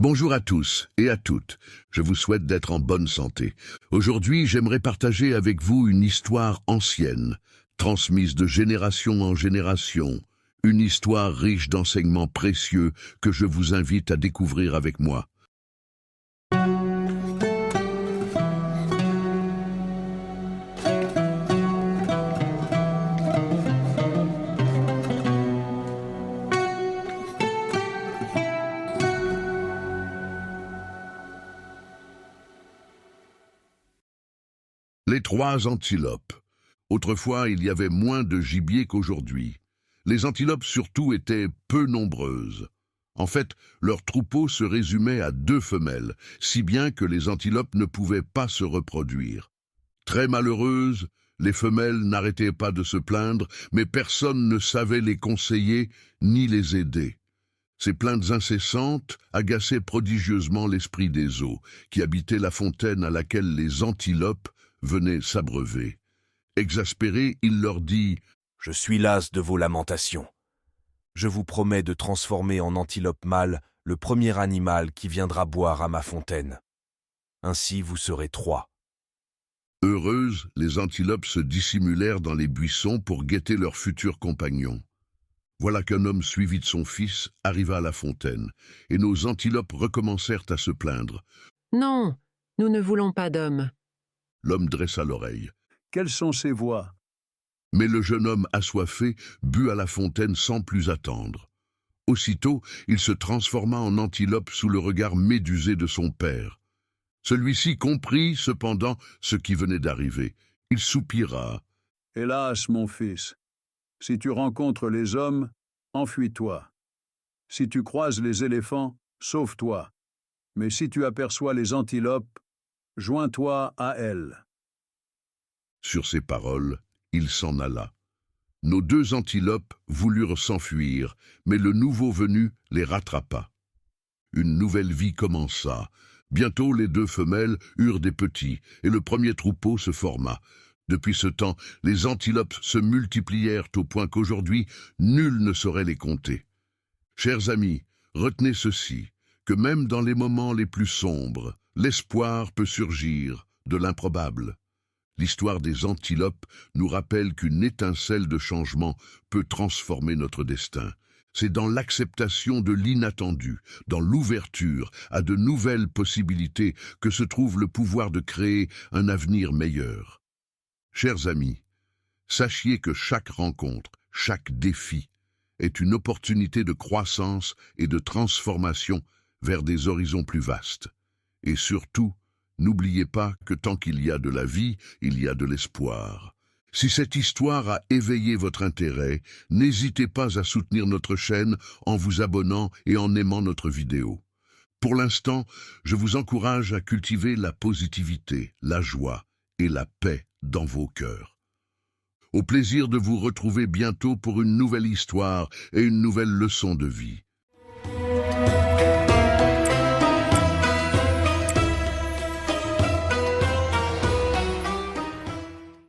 Bonjour à tous et à toutes, je vous souhaite d'être en bonne santé. Aujourd'hui, j'aimerais partager avec vous une histoire ancienne, transmise de génération en génération, une histoire riche d'enseignements précieux que je vous invite à découvrir avec moi. Les trois antilopes. Autrefois, il y avait moins de gibier qu'aujourd'hui. Les antilopes surtout étaient peu nombreuses. En fait, leur troupeau se résumait à 2 femelles, si bien que les antilopes ne pouvaient pas se reproduire. Très malheureuses, les femelles n'arrêtaient pas de se plaindre, mais personne ne savait les conseiller ni les aider. Ces plaintes incessantes agaçaient prodigieusement l'esprit des eaux, qui habitait la fontaine à laquelle les antilopes venaient s'abreuver. Exaspéré, il leur dit « Je suis las de vos lamentations. Je vous promets de transformer en antilope mâle le premier animal qui viendra boire à ma fontaine. Ainsi vous serez 3. » Heureuses, les antilopes se dissimulèrent dans les buissons pour guetter leurs futurs compagnons. Voilà qu'un homme suivi de son fils arriva à la fontaine, et nos antilopes recommencèrent à se plaindre. « Non, nous ne voulons pas d'hommes. » L'homme dressa l'oreille. « Quelles sont ces voix ?» Mais le jeune homme assoiffé but à la fontaine sans plus attendre. Aussitôt, il se transforma en antilope sous le regard médusé de son père. Celui-ci comprit cependant ce qui venait d'arriver. Il soupira. « Hélas, mon fils, si tu rencontres les hommes, enfuis-toi. Si tu croises les éléphants, sauve-toi. Mais si tu aperçois les antilopes, joins-toi à elles. » Sur ces paroles, il s'en alla. Nos 2 antilopes voulurent s'enfuir, mais le nouveau venu les rattrapa. Une nouvelle vie commença. Bientôt, les 2 femelles eurent des petits, et le premier troupeau se forma. Depuis ce temps, les antilopes se multiplièrent au point qu'aujourd'hui, nul ne saurait les compter. Chers amis, retenez ceci, que même dans les moments les plus sombres, l'espoir peut surgir de l'improbable. L'histoire des antilopes nous rappelle qu'une étincelle de changement peut transformer notre destin. C'est dans l'acceptation de l'inattendu, dans l'ouverture à de nouvelles possibilités que se trouve le pouvoir de créer un avenir meilleur. Chers amis, sachez que chaque rencontre, chaque défi est une opportunité de croissance et de transformation vers des horizons plus vastes. Et surtout, n'oubliez pas que tant qu'il y a de la vie, il y a de l'espoir. Si cette histoire a éveillé votre intérêt, n'hésitez pas à soutenir notre chaîne en vous abonnant et en aimant notre vidéo. Pour l'instant, je vous encourage à cultiver la positivité, la joie et la paix dans vos cœurs. Au plaisir de vous retrouver bientôt pour une nouvelle histoire et une nouvelle leçon de vie.